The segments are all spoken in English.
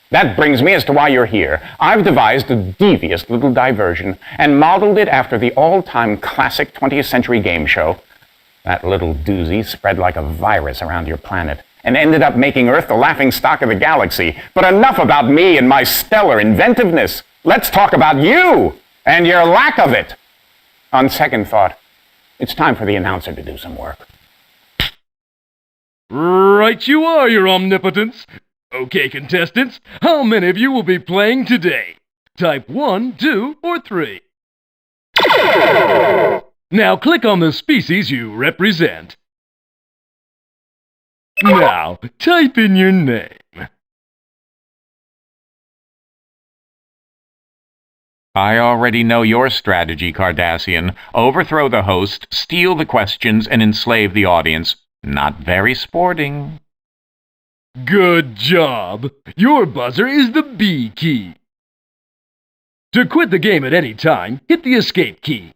That brings me as to why you're here. I've devised a devious little diversion and modeled it after the all-time classic 20th century game show. That little doozy spread like a virus around your planet and ended up making Earth the laughingstock of the galaxy. But enough about me and my stellar inventiveness. Let's talk about you and your lack of it. On second thought, it's time for the announcer to do some work. Right you are, Your Omnipotence. Okay, contestants, how many of you will be playing today? Type 1, 2, or 3. Now click on the species you represent. Now, type in your name. I already know your strategy, Cardassian. Overthrow the host, steal the questions, and enslave the audience. Not very sporting. Good job. Your buzzer is the B key. To quit the game at any time, hit the escape key.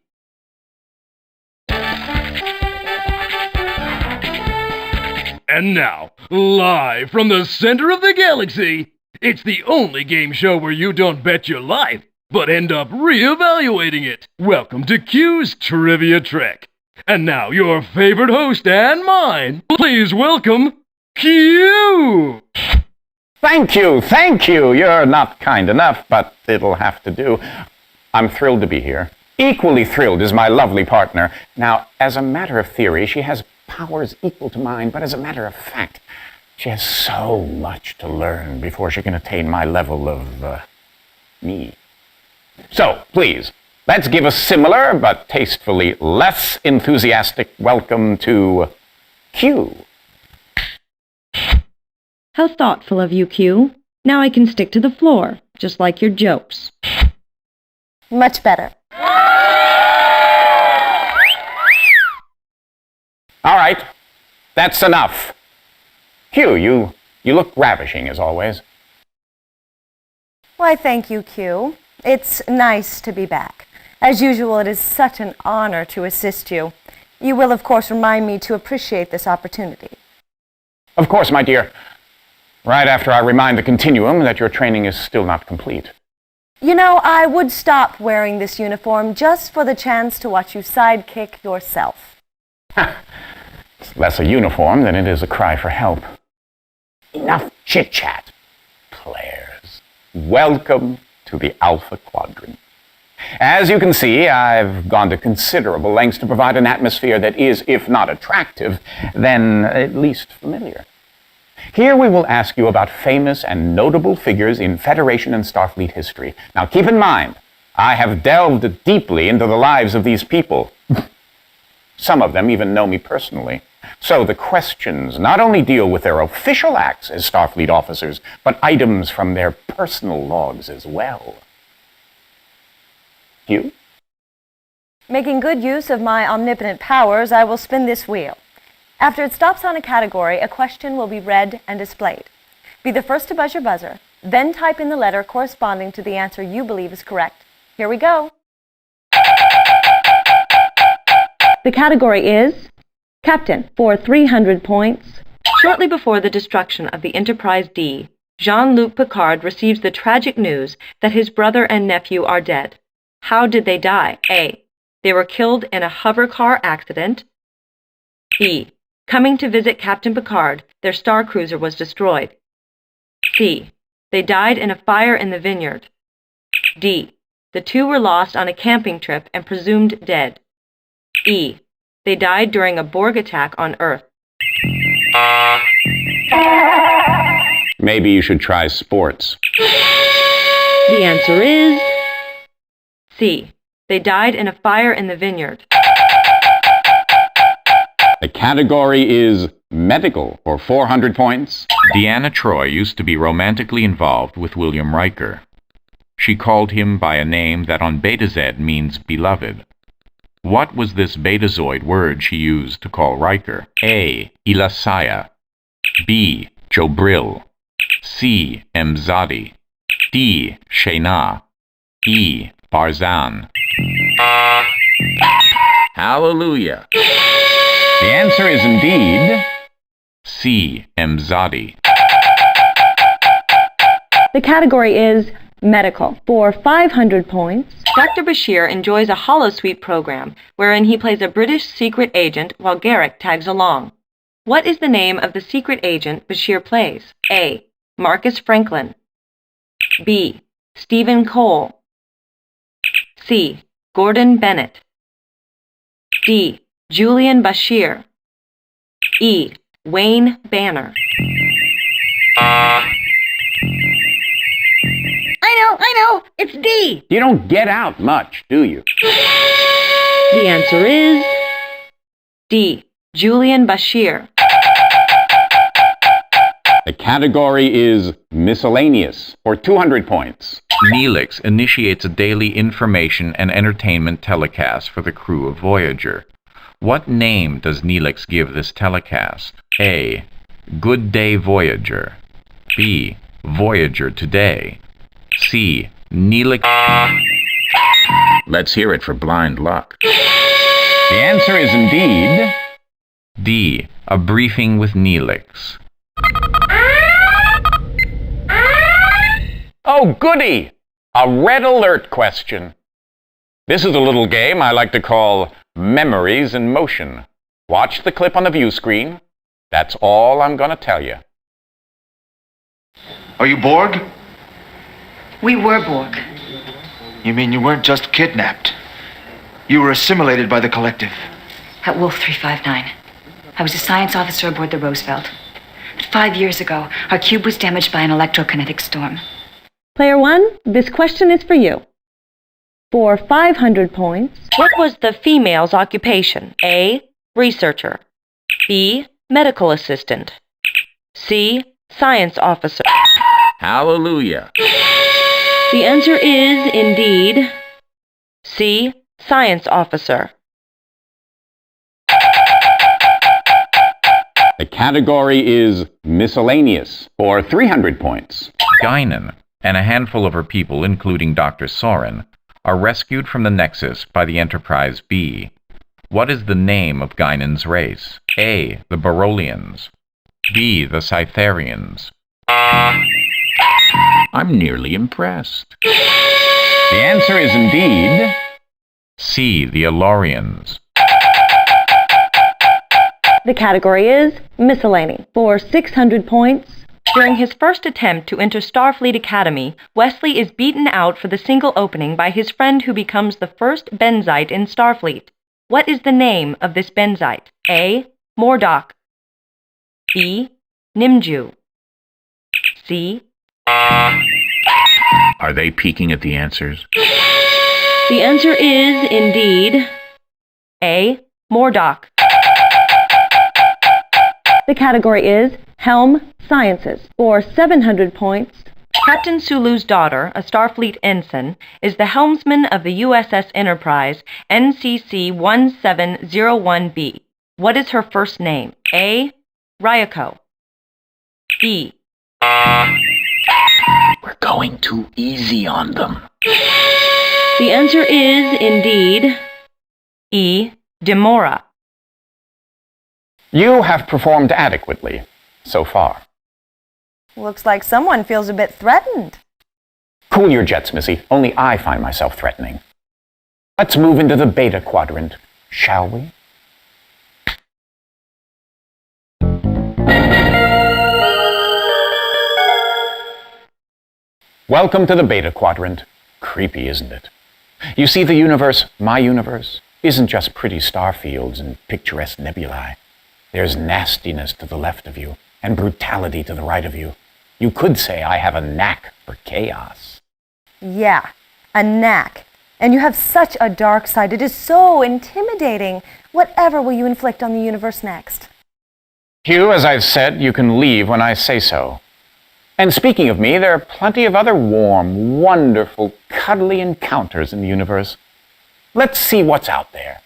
And now, live from the center of the galaxy, it's the only game show where you don't bet your life, but end up re-evaluating it. Welcome to Q's Trivia Trek. And now your favorite host and mine, please welcome Q! Thank you. You're not kind enough, but it'll have to do. I'm thrilled to be here. Equally thrilled is my lovely partner. Now, as a matter of theory, she has powers equal to mine, but as a matter of fact, she has so much to learn before she can attain my level of, me. So, please, let's give a similar but tastefully less enthusiastic welcome to Q. How thoughtful of you, Q. Now I can stick to the floor, just like your jokes. Much better. All right, that's enough. Q, you look ravishing as always. Why, thank you, Q. It's nice to be back. As usual, it is such an honor to assist you. You will, of course, remind me to appreciate this opportunity. Of course, my dear. Right after I remind the Continuum that your training is still not complete. You know, I would stop wearing this uniform just for the chance to watch you sidekick yourself. It's less a uniform than it is a cry for help. Enough chit-chat, players. Welcome to the Alpha Quadrant. As you can see, I've gone to considerable lengths to provide an atmosphere that is, if not attractive, then at least familiar. Here we will ask you about famous and notable figures in Federation and Starfleet history. Now keep in mind, I have delved deeply into the lives of these people. Some of them even know me personally. So the questions not only deal with their official acts as Starfleet officers, but items from their personal logs as well. You? Making good use of my omnipotent powers, I will spin this wheel. After it stops on a category, a question will be read and displayed. Be the first to buzz your buzzer, then type in the letter corresponding to the answer you believe is correct. Here we go. The category is Captain for 300 points. Shortly before the destruction of the Enterprise D, Jean-Luc Picard receives the tragic news that his brother and nephew are dead. How did they die? A. They were killed in a hover car accident. B. Coming to visit Captain Picard, their star cruiser was destroyed. C. They died in a fire in the vineyard. D. The two were lost on a camping trip and presumed dead. E. They died during a Borg attack on Earth. Maybe you should try sports. The answer is C. They died in a fire in the vineyard. The category is medical for 400 points. Deanna Troi used to be romantically involved with William Riker. She called him by a name that on Beta Z means beloved. What was this Betazoid word she used to call Riker? A. Ilasaya. B. Jobril. C. Mzadi. D. Shayna. E. Barzan. Hallelujah. The answer is indeed C. Mzadi. The category is medical. For 500 points, Dr. Bashir enjoys a holosuite program wherein he plays a British secret agent while Garrick tags along. What is the name of the secret agent Bashir plays? A. Marcus Franklin. B. Stephen Cole. C. Gordon Bennett. D. Julian Bashir. E. Wayne Banner. I know, it's D. You don't get out much, do you? The answer is D. Julian Bashir. The category is miscellaneous for 200 points. Neelix initiates a daily information and entertainment telecast for the crew of Voyager. What name does Neelix give this telecast? A. Good Day Voyager. B. Voyager Today. C. Neelix. Let's hear it for blind luck. The answer is indeed D. A Briefing with Neelix. Oh, goody! A red alert question. This is a little game I like to call Memories in Motion. Watch the clip on the view screen. That's all I'm going to tell you. Are you Borg? We were Borg. You mean you weren't just kidnapped? You were assimilated by the collective. At Wolf 359. I was a science officer aboard the Roosevelt. But 5 years ago, our cube was damaged by an electrokinetic storm. Player 1, this question is for you. For 500 points, what was the female's occupation? A. Researcher. B. Medical assistant. C. Science officer. Hallelujah. The answer is, indeed, C. Science officer. The category is miscellaneous for 300 points. Guinan and a handful of her people, including Dr. Soren, are rescued from the Nexus by the Enterprise B. What is the name of Guinan's race? A. The Barolians. B. The Cytherians. I'm nearly impressed. The answer is indeed C. The Elorians. The category is miscellany. For 600 points, during his first attempt to enter Starfleet Academy, Wesley is beaten out for the single opening by his friend who becomes the first Benzite in Starfleet. What is the name of this Benzite? A. Mordock. B. Nimju. C. Are they peeking at the answers? The answer is, indeed, A. Mordock. The category is Helm Sciences. For 700 points, Captain Sulu's daughter, a Starfleet ensign, is the helmsman of the USS Enterprise NCC 1701B. What is her first name? A. Ryako. B. We're going too easy on them. The answer is, indeed, E. Demora. you have performed adequately so far. Looks like someone feels a bit threatened. Cool your jets, Missy. Only I find myself threatening. Let's move into the beta quadrant, shall we? Welcome to the beta quadrant. Creepy, isn't it? You see, the universe, my universe, isn't just pretty star fields and picturesque nebulae. There's nastiness to the left of you and brutality to the right of you. You could say I have a knack for chaos. Yeah, a knack. And you have such a dark side. It is so intimidating. Whatever will you inflict on the universe next? Hugh, as I've said, you can leave when I say so. And speaking of me, there are plenty of other warm, wonderful, cuddly encounters in the universe. Let's see what's out there.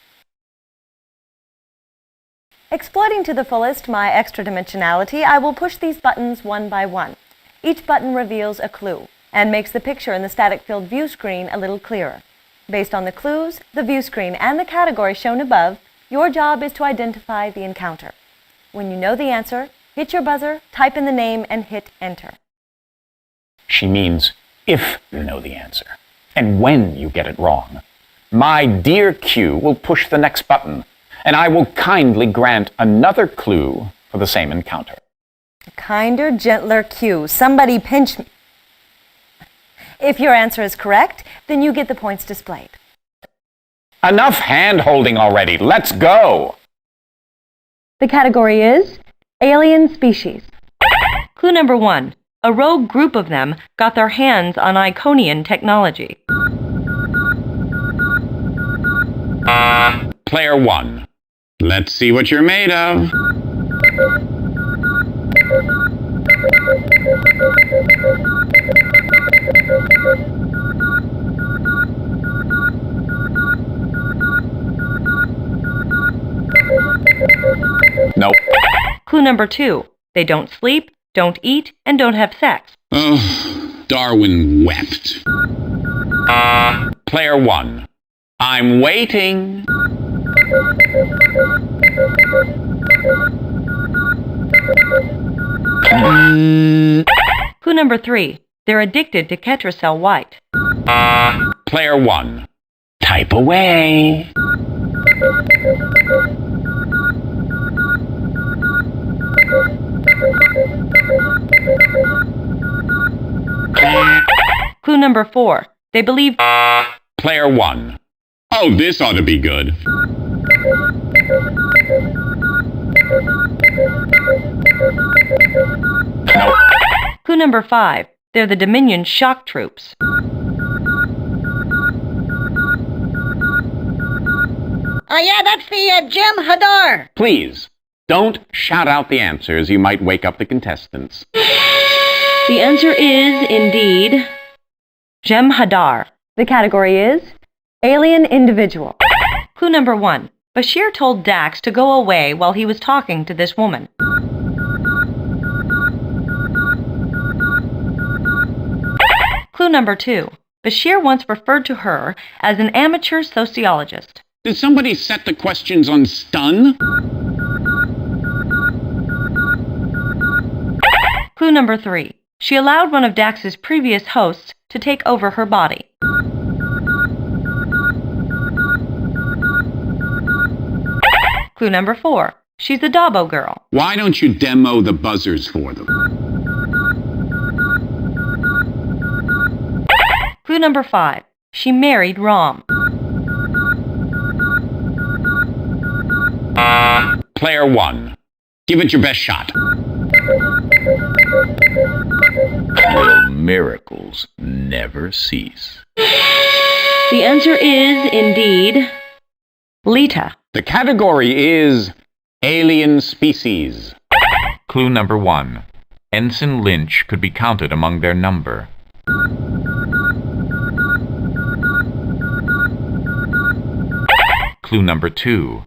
Exploiting to the fullest my extra dimensionality, I will push these buttons one by one. Each button reveals a clue and makes the picture in the static field view screen a little clearer. Based on the clues, the view screen, and the category shown above, your job is to identify the encounter. When you know the answer, hit your buzzer, type in the name, and hit enter. She means if you know the answer. And when you get it wrong, my dear Q will push the next button, and I will kindly grant another clue for the same encounter. A kinder, gentler Q. Somebody pinch me. If your answer is correct, then you get the points displayed. Enough hand-holding already. Let's go! The category is alien species. Clue number 1. A rogue group of them got their hands on Iconian technology. Player 1. Let's see what you're made of. Nope. Clue number 2. They don't sleep, don't eat, and don't have sex. Oh, Darwin wept. Player 1. I'm waiting. Clue number 3. They're addicted to Ketracel White. Player 1. Type away. Clue number 4. They believe... Player 1. Oh, this ought to be good. Nope. Clue number 5. They're the Dominion shock troops. Yeah, that's the Jem Hadar. Please, don't shout out the answers. You might wake up the contestants. The answer is, indeed, Jem Hadar. The category is alien individual. Clue number 1. Bashir told Dax to go away while he was talking to this woman. Clue number 2. Bashir once referred to her as an amateur sociologist. Did somebody set the questions on stun? Clue number 3. She allowed one of Dax's previous hosts to take over her body. Clue number 4. She's a Dabo girl. Why don't you demo the buzzers for them? Clue number 5. She married Rom. Player 1. Give it your best shot. Will miracles never cease? The answer is, indeed, Lita. The category is alien species. Clue number 1. Ensign Lynch could be counted among their number. Clue number 2.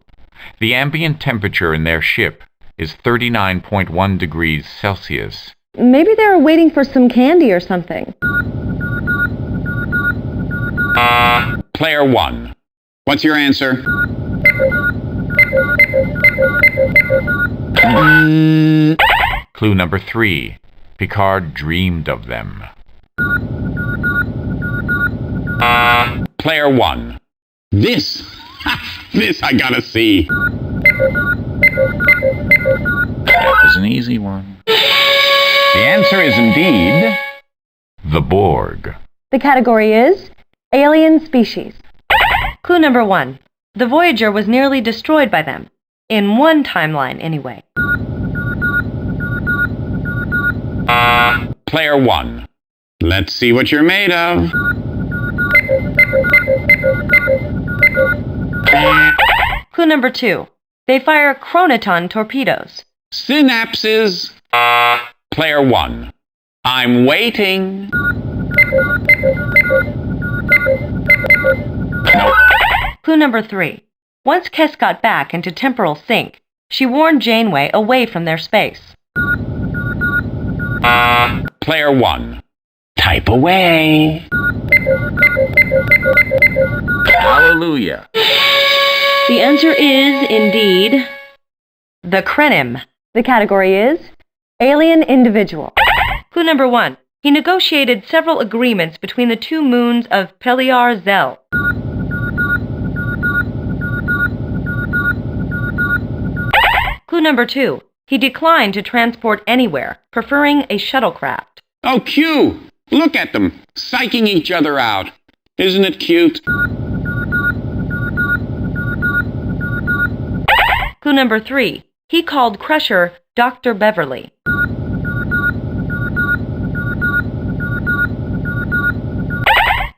The ambient temperature in their ship is 39.1 degrees Celsius. Maybe they were waiting for some candy or something. Player 1. What's your answer? Clue number 3. Picard dreamed of them. Player 1. This I gotta see. That was an easy one. The answer is indeed The Borg. The category is alien species. Clue number 1. The Voyager was nearly destroyed by them. In one timeline, anyway. Player 1. Let's see what you're made of. Clue number 2. They fire chronoton torpedoes. Synapses. Player 1. I'm waiting. nope. Clue number 3. Once Kes got back into temporal sync, she warned Janeway away from their space. Player 1. Type away. Hallelujah. The answer is, indeed, the Krenim. The category is alien individual. Clue number 1. He negotiated several agreements between the two moons of Peliar-Zel. Clue number 2. He declined to transport anywhere, preferring a shuttlecraft. Oh, Q! Look at them, psyching each other out. Isn't it cute? Clue number 3. He called Crusher Dr. Beverly.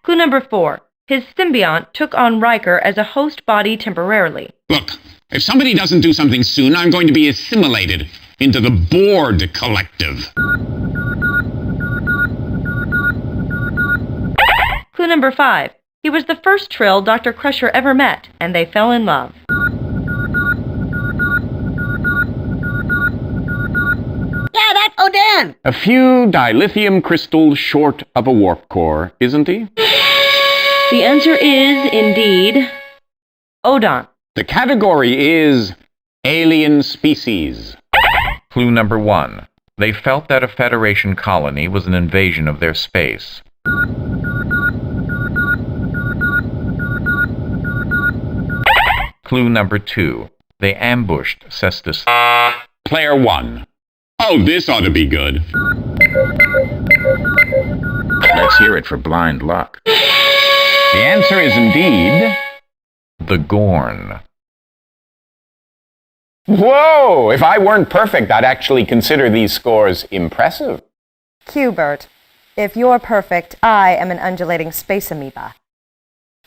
Clue number 4. His symbiont took on Riker as a host body temporarily. Look, if somebody doesn't do something soon, I'm going to be assimilated into the Board Collective. Clue number 5. He was the first Trill Dr. Crusher ever met, and they fell in love. Yeah, that's Odin. A few dilithium crystals short of a warp core, isn't he? The answer is, indeed, Odon. The category is alien species. Clue number 1. They felt that a Federation colony was an invasion of their space. Clue number 2. They ambushed Cestus. Player 1. Oh, this ought to be good. Let's hear it for blind luck. The answer is indeed... The Gorn. Whoa! If I weren't perfect, I'd actually consider these scores impressive. Q-Bert, if you're perfect, I am an undulating space amoeba.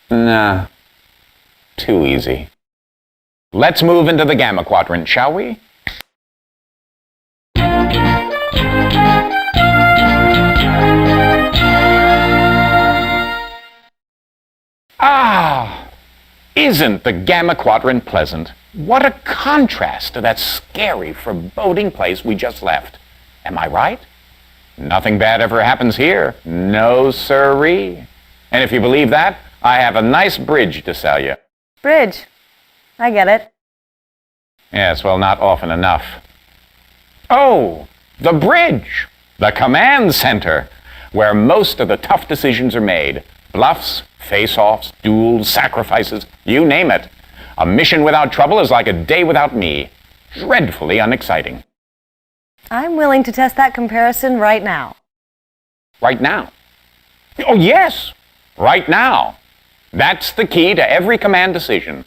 Nah. Too easy. Let's move into the Gamma Quadrant, shall we? Ah! Isn't the Gamma Quadrant pleasant? What a contrast to that scary, foreboding place we just left. Am I right? Nothing bad ever happens here. No sirree. And if you believe that, I have a nice bridge to sell you. Bridge. I get it. Yes, well, not often enough. Oh, the bridge. The command center, where most of the tough decisions are made. Bluffs, face-offs, duels, sacrifices, you name it. A mission without trouble is like a day without me. Dreadfully unexciting. I'm willing to test that comparison right now. Right now? Oh, yes. Right now. That's the key to every command decision.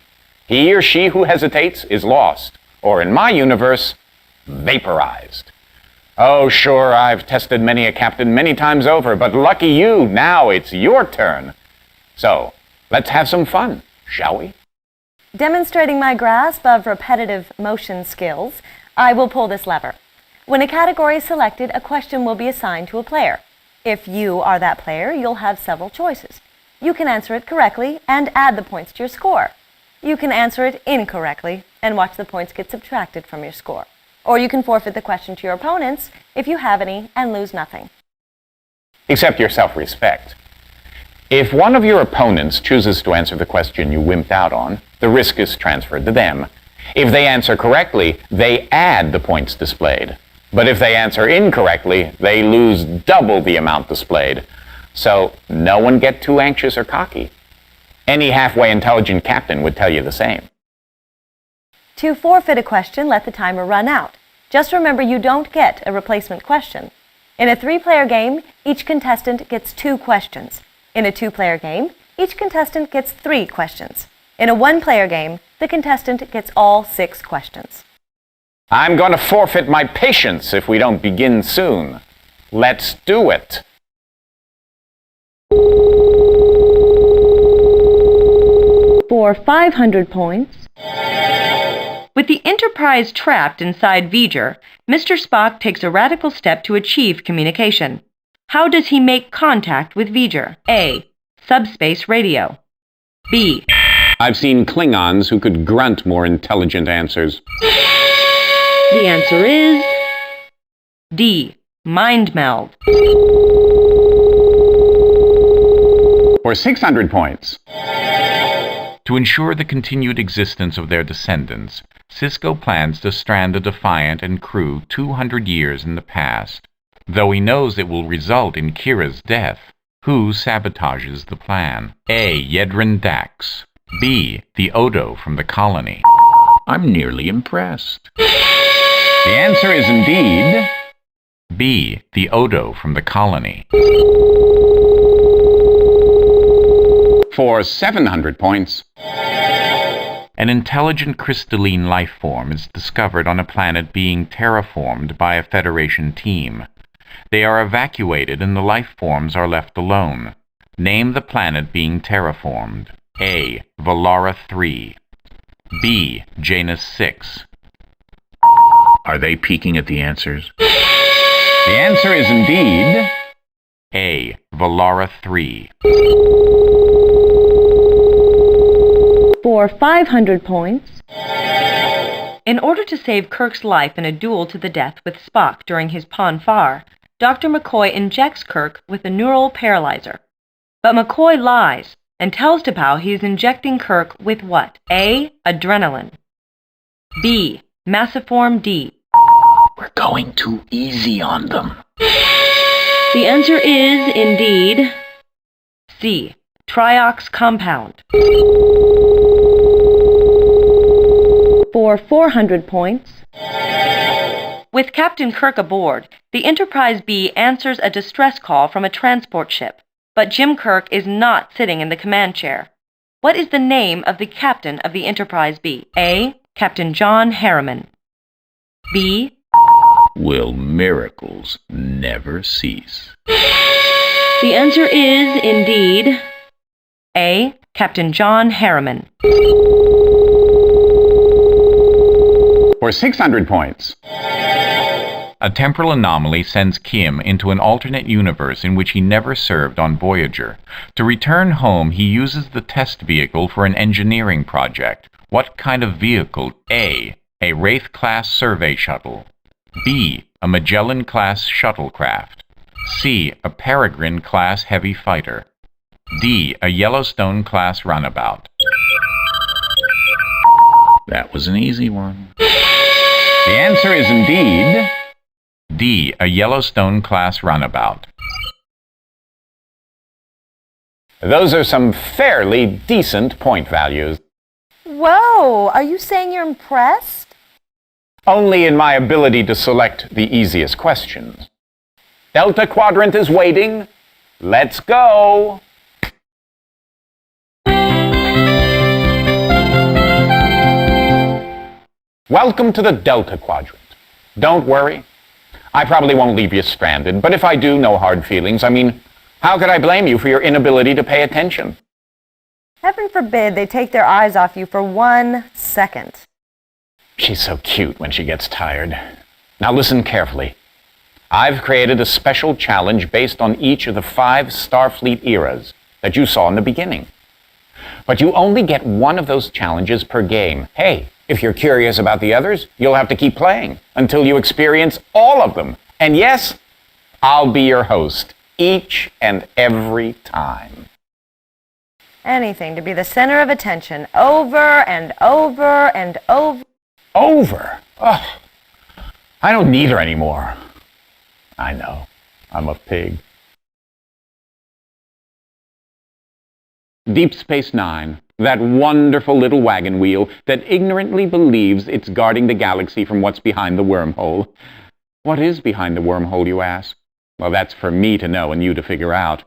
He or she who hesitates is lost, or in my universe, vaporized. Oh, sure, I've tested many a captain many times over, but lucky you, now it's your turn. So, let's have some fun, shall we? Demonstrating my grasp of repetitive motion skills, I will pull this lever. When a category is selected, a question will be assigned to a player. If you are that player, you'll have several choices. You can answer it correctly and add the points to your score. You can answer it incorrectly and watch the points get subtracted from your score. Or you can forfeit the question to your opponents, if you have any, and lose nothing. Except your self-respect. If one of your opponents chooses to answer the question you wimped out on, the risk is transferred to them. If they answer correctly, they add the points displayed. But if they answer incorrectly, they lose double the amount displayed. So no one get too anxious or cocky. Any halfway intelligent captain would tell you the same. To forfeit a question, let the timer run out. Just remember you don't get a replacement question. In a 3-player game, each contestant gets 2 questions. In a 2-player game, each contestant gets 3 questions. In a 1-player game, the contestant gets all 6 questions. I'm going to forfeit my patience if we don't begin soon. Let's do it. For 500 points. With the Enterprise trapped inside V'ger, Mr. Spock takes a radical step to achieve communication. How does he make contact with V'ger? A. Subspace radio. B. I've seen Klingons who could grunt more intelligent answers. The answer is D. Mind meld. For 600 points. To ensure the continued existence of their descendants, Cisco plans to strand a Defiant and crew 200 years in the past. though he knows it will result in Kira's death. Who sabotages the plan? A. Yedrin Dax. B. The Odo from the colony. I'm nearly impressed. The answer is indeed B. The Odo from the colony. for 700 points. An intelligent crystalline life form is discovered on a planet being terraformed by a Federation team. They are evacuated and the life forms are left alone. Name the planet being terraformed. A. Valara 3. B. Janus 6. Are they peeking at the answers? The answer is indeed A. Valara 3. For 500 points. In order to save Kirk's life in a duel to the death with Spock during his Pon farr, Dr. McCoy injects Kirk with a neural paralyzer. But McCoy lies and tells T'Pau he is injecting Kirk with what? A. Adrenaline. B. Massiform D. We're going too easy on them. The answer is, indeed, C. Triox compound. For 400 points. With Captain Kirk aboard, the Enterprise B answers a distress call from a transport ship, but Jim Kirk is not sitting in the command chair. What is the name of the captain of the Enterprise B? A. Captain John Harriman. B. Will miracles never cease? The answer is, indeed, A. Captain John Harriman. for 600 points. A temporal anomaly sends Kim into an alternate universe in which he never served on Voyager. To return home, he uses the test vehicle for an engineering project. What kind of vehicle? A. A Wraith-class survey shuttle. B. A Magellan-class shuttlecraft. C. A Peregrine-class heavy fighter. D. A Yellowstone-class runabout. That was an easy one. The answer is indeed D. A Yellowstone-class runabout. Those are some fairly decent point values. Whoa, are you saying you're impressed? Only in my ability to select the easiest questions. Delta Quadrant is waiting. Let's go! Welcome to the Delta Quadrant. Don't worry. I probably won't leave you stranded, but if I do, no hard feelings. I mean, how could I blame you for your inability to pay attention? Heaven forbid they take their eyes off you for 1 second. She's so cute when she gets tired. Now listen carefully. I've created a special challenge based on each of the 5 Starfleet eras that you saw in the beginning. But you only get one of those challenges per game. Hey, if you're curious about the others, you'll have to keep playing until you experience all of them. And yes, I'll be your host each and every time. Anything to be the center of attention over and over and over. Over? Oh, I don't need her anymore. I know. I'm a pig. Deep Space Nine, that wonderful little wagon wheel that ignorantly believes it's guarding the galaxy from what's behind the wormhole. What is behind the wormhole, you ask? Well, that's for me to know and you to figure out.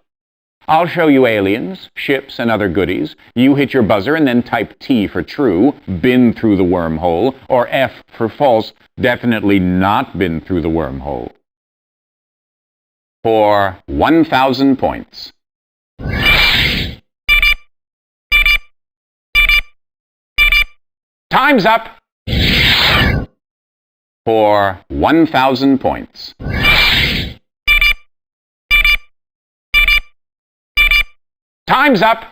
I'll show you aliens, ships, and other goodies. You hit your buzzer and then type T for true, been through the wormhole, or F for false, definitely not been through the wormhole. For 1,000 points. Time's up! For 1,000 points. Time's up!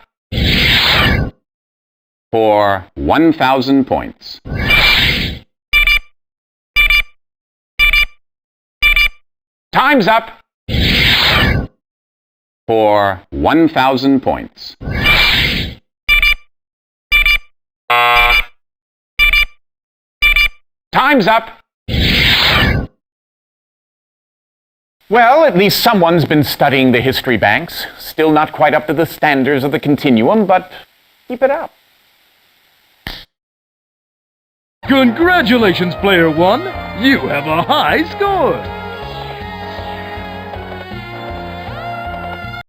For 1,000 points. Time's up! For 1,000 points. Time's up! Well, at least someone's been studying the history banks. Still not quite up to the standards of the continuum, but keep it up. Congratulations, Player 1! You have a high score!